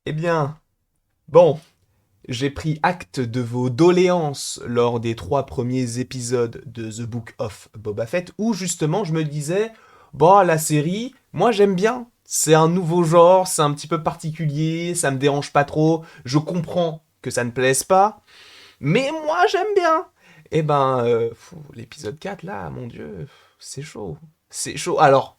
Eh bien, bon, j'ai pris acte de vos doléances lors des 3 premiers épisodes de The Book of Boba Fett, où justement je me disais, bon, la série, moi j'aime bien. C'est un nouveau genre, c'est un petit peu particulier, ça me dérange pas trop, je comprends que ça ne plaise pas, mais moi j'aime bien. Eh ben, l'épisode 4 là, mon dieu, c'est chaud. C'est chaud. Alors,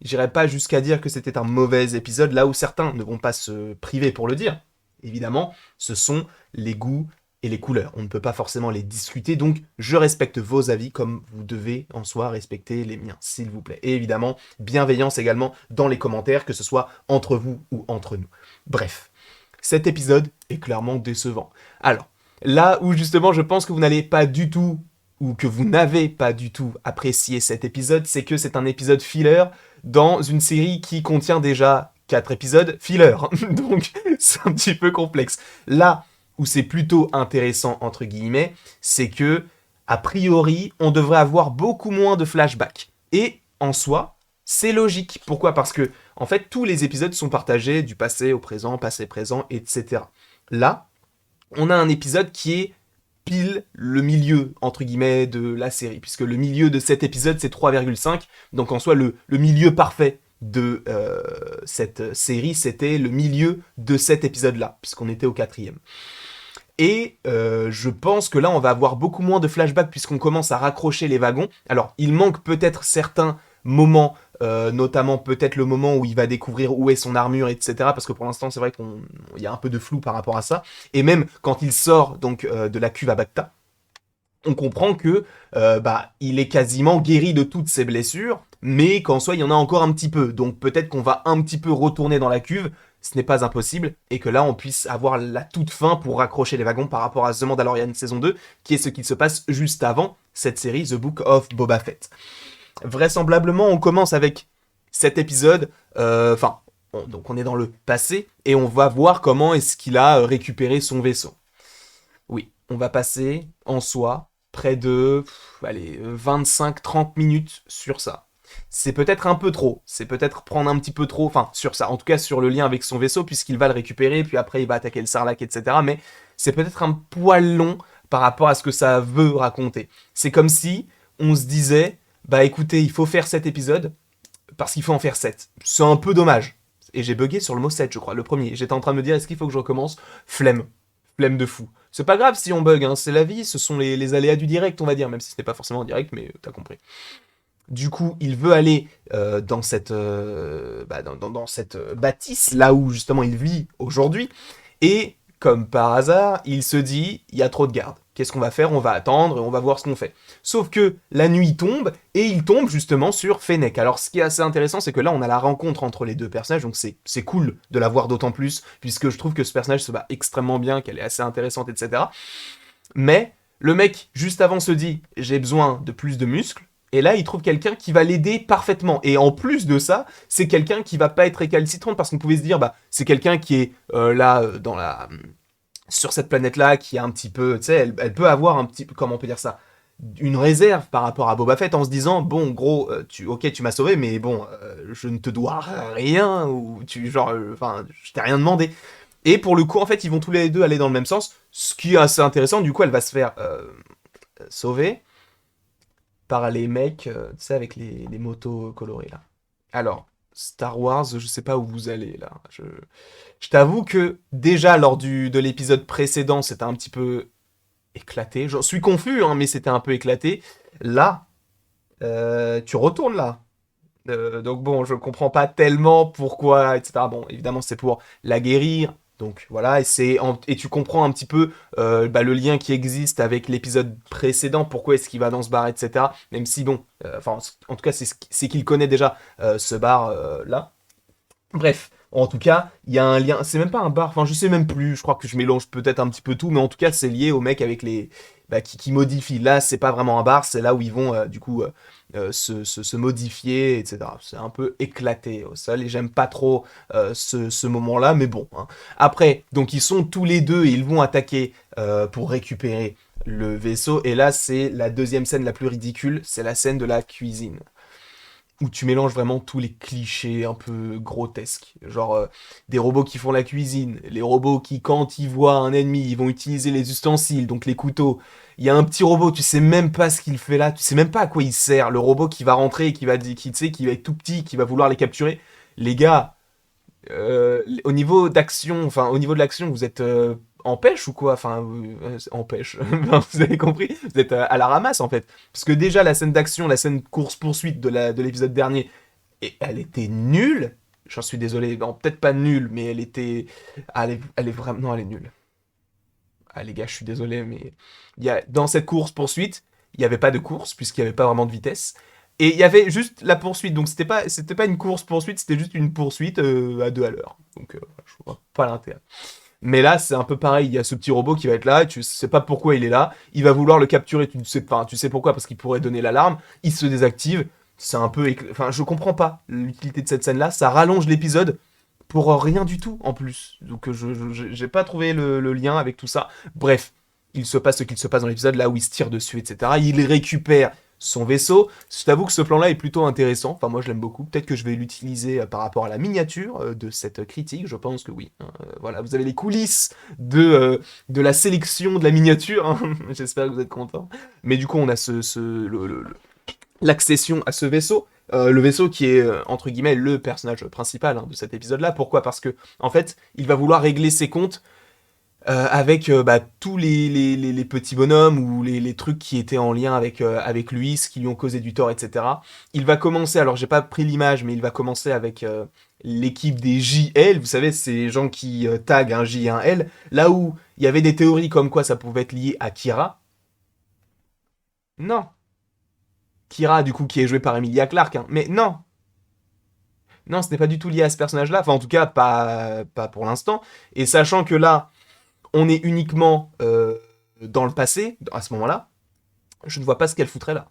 j'irai pas jusqu'à dire que c'était un mauvais épisode, là où certains ne vont pas se priver pour le dire. Évidemment, ce sont les goûts et les couleurs. On ne peut pas forcément les discuter, donc je respecte vos avis comme vous devez en soi respecter les miens, s'il vous plaît. Et évidemment, bienveillance également dans les commentaires, que ce soit entre vous ou entre nous. Bref, cet épisode est clairement décevant. Alors, là où justement je pense que vous n'allez pas du tout, ou que vous n'avez pas du tout apprécié cet épisode, c'est que c'est un épisode filler dans une série qui contient déjà 4 épisodes filler. Donc c'est un petit peu complexe. Là où c'est plutôt intéressant, entre guillemets, c'est que, a priori, on devrait avoir beaucoup moins de flashbacks. Et en soi, c'est logique. Pourquoi? Parce que, en fait, tous les épisodes sont partagés du passé, présent, etc. Là, on a un épisode qui est pile le milieu, entre guillemets, de la série, puisque le milieu de cet épisode, c'est 3,5, donc en soi, le milieu parfait de cette série, c'était le milieu de cet épisode-là, puisqu'on était au quatrième. Et je pense que là, on va avoir beaucoup moins de flashbacks, puisqu'on commence à raccrocher les wagons. Alors, il manque peut-être certains moments, notamment peut-être le moment où il va découvrir où est son armure, etc. Parce que pour l'instant, c'est vrai qu'il y a un peu de flou par rapport à ça. Et même quand il sort donc de la cuve à Bacta, on comprend que il est quasiment guéri de toutes ses blessures, mais qu'en soi il y en a encore un petit peu. Donc peut-être qu'on va un petit peu retourner dans la cuve, ce n'est pas impossible, et que là on puisse avoir la toute fin pour raccrocher les wagons par rapport à The Mandalorian saison 2, qui est ce qui se passe juste avant cette série The Book of Boba Fett. Vraisemblablement on commence avec cet épisode, donc on est dans le passé, et on va voir comment est-ce qu'il a récupéré son vaisseau. Oui, on va passer en soi près de 25-30 minutes sur ça. C'est peut-être un peu trop, c'est peut-être prendre un petit peu trop, enfin sur ça, en tout cas sur le lien avec son vaisseau, puisqu'il va le récupérer, puis après il va attaquer le Sarlacc, etc. Mais c'est peut-être un poil long par rapport à ce que ça veut raconter. C'est comme si on se disait, bah écoutez, il faut faire cet épisode, parce qu'il faut en faire 7. C'est un peu dommage. Et j'ai bugué sur le mot 7, je crois, le premier. J'étais en train de me dire, est-ce qu'il faut que je recommence? Flemme. Flemme de fou. C'est pas grave si on bug, hein, c'est la vie, ce sont les aléas du direct, on va dire, même si ce n'est pas forcément en direct, mais t'as compris. Du coup, il veut aller dans cette bâtisse, là où justement il vit aujourd'hui, et comme par hasard, il se dit, il y a trop de gardes. Qu'est-ce qu'on va faire? On va attendre et on va voir ce qu'on fait. Sauf que la nuit tombe, et il tombe justement sur Fennec. Alors ce qui est assez intéressant, c'est que là on a la rencontre entre les deux personnages, donc c'est cool de la voir d'autant plus, puisque je trouve que ce personnage se bat extrêmement bien, qu'elle est assez intéressante, etc. Mais le mec, juste avant, se dit j'ai besoin de plus de muscles. Et là, il trouve quelqu'un qui va l'aider parfaitement. Et en plus de ça, c'est quelqu'un qui va pas être récalcitrant parce qu'on pouvait se dire, bah, c'est quelqu'un qui est là, sur cette planète-là, qui a un petit peu, tu sais, elle peut avoir un petit, comment on peut dire ça, une réserve par rapport à Boba Fett en se disant, bon, gros, ok, tu m'as sauvé, mais bon, je ne te dois rien, ou je t'ai rien demandé. Et pour le coup, en fait, ils vont tous les deux aller dans le même sens, ce qui est assez intéressant. Du coup, elle va se faire sauver par les mecs, tu sais, avec les motos colorées, là. Alors, Star Wars, je sais pas où vous allez, là. Je t'avoue que, déjà, lors de l'épisode précédent, c'était un petit peu éclaté. J'en suis confus, hein, mais c'était un peu éclaté. Là, tu retournes là. Donc bon, je comprends pas tellement pourquoi, etc. Bon, évidemment, c'est pour la guérir. Donc voilà, et tu comprends un petit peu le lien qui existe avec l'épisode précédent, pourquoi est-ce qu'il va dans ce bar, etc. Même si bon, en tout cas, c'est qu'il connaît déjà ce bar là. Bref, en tout cas, il y a un lien. C'est même pas un bar. Enfin, je sais même plus. Je crois que je mélange peut-être un petit peu tout, mais en tout cas, c'est lié au mec avec les qui modifie. Là, c'est pas vraiment un bar. C'est là où ils vont du coup se modifier, etc. C'est un peu éclaté au sol et j'aime pas trop ce moment-là, mais bon, hein. Après, donc ils sont tous les deux et ils vont attaquer pour récupérer le vaisseau. Et là, c'est la deuxième scène la plus ridicule. C'est la scène de la cuisine. où tu mélanges vraiment tous les clichés un peu grotesques. Genre, des robots qui font la cuisine, les robots qui, quand ils voient un ennemi, ils vont utiliser les ustensiles, donc les couteaux. Il y a un petit robot, tu sais même pas ce qu'il fait là, tu sais même pas à quoi il sert. Le robot qui va rentrer et tu sais, qui va être tout petit, qui va vouloir les capturer. Les gars, au niveau d'action, enfin, au niveau de l'action, vous êtes en pêche ou quoi? Enfin, en pêche. Enfin, vous avez compris? Vous êtes à la ramasse en fait. Parce que déjà, la scène d'action, la scène course-poursuite de l'épisode dernier, et elle était nulle. J'en suis désolé. Non, peut-être pas nulle, mais elle était. Elle est vraiment. Non, elle est nulle. Ah, les gars, je suis désolé, mais. Dans cette course-poursuite, il n'y avait pas de course, puisqu'il n'y avait pas vraiment de vitesse. Et il y avait juste la poursuite, donc c'était pas une course-poursuite, c'était juste une poursuite à 2 à l'heure. Donc je vois pas l'intérêt. Mais là, c'est un peu pareil, il y a ce petit robot qui va être là, tu sais pas pourquoi il est là, il va vouloir le capturer, tu ne sais pas, tu sais pourquoi, parce qu'il pourrait donner l'alarme, il se désactive, c'est un peu... Enfin, je comprends pas l'utilité de cette scène-là, ça rallonge l'épisode pour rien du tout, en plus. Donc j'ai pas trouvé le lien avec tout ça. Bref, il se passe ce qu'il se passe dans l'épisode, là où il se tire dessus, etc. Il récupère son vaisseau. Je t'avoue que ce plan-là est plutôt intéressant. Enfin, moi, je l'aime beaucoup. Peut-être que je vais l'utiliser par rapport à la miniature de cette critique. Je pense que oui. Voilà, vous avez les coulisses de la sélection de la miniature. Hein. J'espère que vous êtes contents. Mais du coup, on a l'accession à ce vaisseau. Le vaisseau qui est, entre guillemets, le personnage principal de cet épisode-là. Pourquoi? Parce que, en fait, il va vouloir régler ses comptes avec tous les petits bonhommes ou les trucs qui étaient en lien avec lui, ce qui lui ont causé du tort, etc. Il va commencer, alors j'ai pas pris l'image, mais il va commencer avec l'équipe des JL, vous savez, ces gens qui taguent un J et un L, là où il y avait des théories comme quoi ça pouvait être lié à Kira. Non. Kira, du coup, qui est joué par Emilia Clarke, hein. Mais non. Non, ce n'est pas du tout lié à ce personnage-là, enfin en tout cas pas pour l'instant. Et sachant que là, on est uniquement dans le passé, à ce moment-là, je ne vois pas ce qu'elle foutrait là.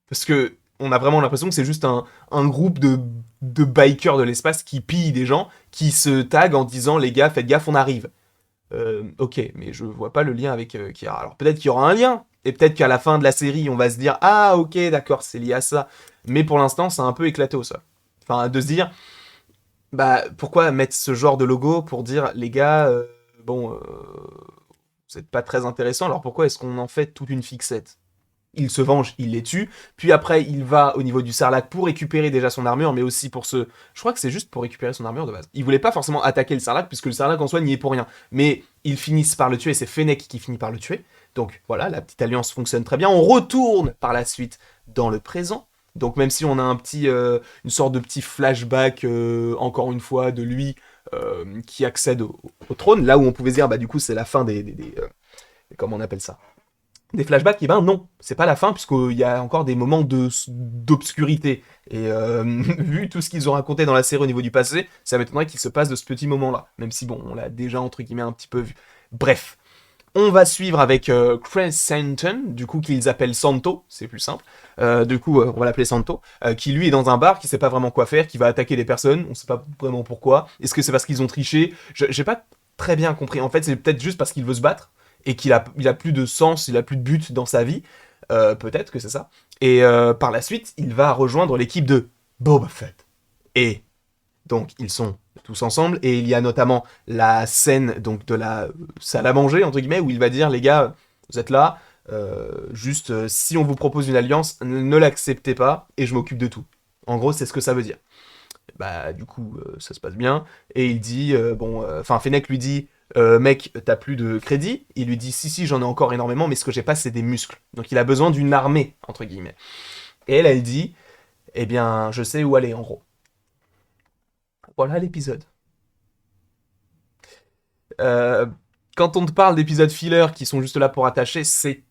Parce que on a vraiment l'impression que c'est juste un groupe de bikers de l'espace qui pillent des gens, qui se taguent en disant les gars, faites gaffe, on arrive. Ok, mais je vois pas le lien avec Kira. Alors peut-être qu'il y aura un lien, et peut-être qu'à la fin de la série, on va se dire ah ok, d'accord, c'est lié à ça. Mais pour l'instant, c'est un peu éclaté au sol. Enfin, de se dire, bah pourquoi mettre ce genre de logo pour dire les gars, bon, vous n'êtes pas très intéressant, alors pourquoi est-ce qu'on en fait toute une fixette? Il se venge, il les tue, puis après il va au niveau du Sarlacc pour récupérer déjà son armure, mais aussi pour se... Je crois que c'est juste pour récupérer son armure de base. Il voulait pas forcément attaquer le Sarlacc, puisque le Sarlacc en soi n'y est pour rien. Mais ils finissent par le tuer, c'est Fennec qui finit par le tuer. Donc voilà, la petite alliance fonctionne très bien. On retourne par la suite dans le présent. Donc même si on a une sorte de petit flashback, encore une fois, de lui qui accède au trône, là où on pouvait dire, bah du coup c'est la fin comment on appelle ça, des flashbacks, et ben non, c'est pas la fin, puisqu'il y a encore des moments d'obscurité. Et vu tout ce qu'ils ont raconté dans la série au niveau du passé, ça m'étonnerait qu'il se passe de ce petit moment-là. Même si, bon, on l'a déjà, entre guillemets, un petit peu vu. Bref, on va suivre avec Chris Santon, du coup, qu'ils appellent Santo, c'est plus simple. Du coup, on va l'appeler Santo, qui lui est dans un bar, qui sait pas vraiment quoi faire, qui va attaquer des personnes, on sait pas vraiment pourquoi. Est-ce que c'est parce qu'ils ont triché? J'ai pas très bien compris. En fait, c'est peut-être juste parce qu'il veut se battre et il a plus de sens, il a plus de but dans sa vie. Peut-être que c'est ça. Et par la suite, il va rejoindre l'équipe de Boba Fett. Et donc, ils sont tous ensemble. Et il y a notamment la scène donc de la salle à manger, entre guillemets, où il va dire, les gars, vous êtes là, juste, si on vous propose une alliance, ne l'acceptez pas, et je m'occupe de tout. En gros, c'est ce que ça veut dire. Bah, du coup, ça se passe bien. Et il dit, enfin, Fennec lui dit, mec, t'as plus de crédit. Il lui dit, si, j'en ai encore énormément, mais ce que j'ai pas, c'est des muscles. Donc il a besoin d'une armée, entre guillemets. Et elle dit, eh bien, je sais où aller, en gros. Voilà l'épisode. Euh, Quand on te parle d'épisodes filler qui sont juste là pour attacher, c'est...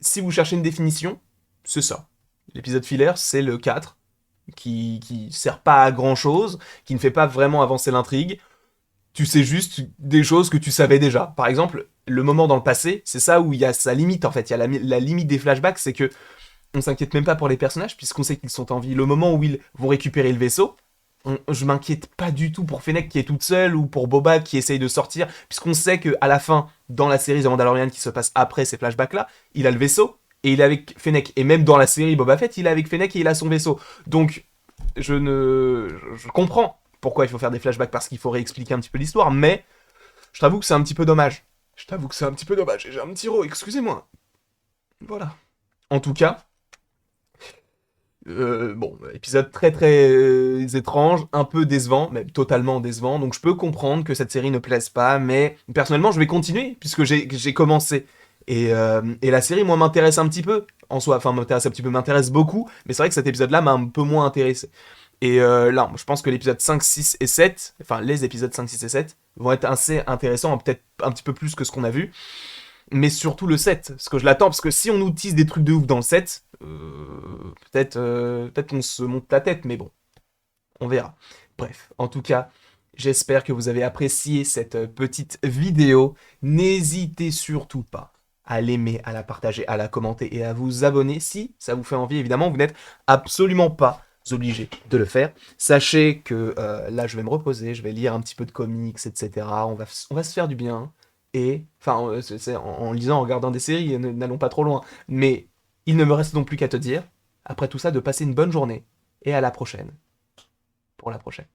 Si vous cherchez une définition, c'est ça. L'épisode filler, c'est le 4, qui sert pas à grand chose, qui ne fait pas vraiment avancer l'intrigue. Tu sais juste des choses que tu savais déjà. Par exemple, le moment dans le passé, c'est ça où il y a sa limite en fait. Il y a la limite des flashbacks, c'est que on s'inquiète même pas pour les personnages puisqu'on sait qu'ils sont en vie. Le moment où ils vont récupérer le vaisseau, je m'inquiète pas du tout pour Fennec qui est toute seule ou pour Boba qui essaye de sortir, puisqu'on sait que à la fin, dans la série The Mandalorian qui se passe après ces flashbacks là, il a le vaisseau et il est avec Fennec. Et même dans la série Boba Fett, il est avec Fennec et il a son vaisseau. Donc, je comprends pourquoi il faut faire des flashbacks, parce qu'il faut réexpliquer un petit peu l'histoire, mais je t'avoue que c'est un petit peu dommage. Je t'avoue que c'est un petit peu dommage. J'ai un petit rot, excusez-moi. Voilà. En tout cas, bon, épisode très très étrange, un peu décevant, même totalement décevant. Donc je peux comprendre que cette série ne plaise pas, mais personnellement je vais continuer puisque j'ai commencé. Et la série, moi, m'intéresse un petit peu en soi. Enfin, m'intéresse un petit peu, m'intéresse beaucoup. Mais c'est vrai que cet épisode-là m'a un peu moins intéressé. Et là, je pense que l'épisode 5, 6 et 7, enfin les épisodes 5, 6 et 7, vont être assez intéressants, peut-être un petit peu plus que ce qu'on a vu. Mais surtout le 7, parce que je l'attends, parce que si on nous tease des trucs de ouf dans le 7, peut-être qu'on se monte la tête, mais bon, on verra. Bref, en tout cas, j'espère que vous avez apprécié cette petite vidéo. N'hésitez surtout pas à l'aimer, à la partager, à la commenter et à vous abonner si ça vous fait envie. Évidemment, vous n'êtes absolument pas obligé de le faire. Sachez que là, je vais me reposer, je vais lire un petit peu de comics, etc. On va se faire du bien. Et, enfin, en lisant, en regardant des séries, n'allons pas trop loin. Mais il ne me reste donc plus qu'à te dire, après tout ça, de passer une bonne journée. Et à la prochaine. Pour la prochaine.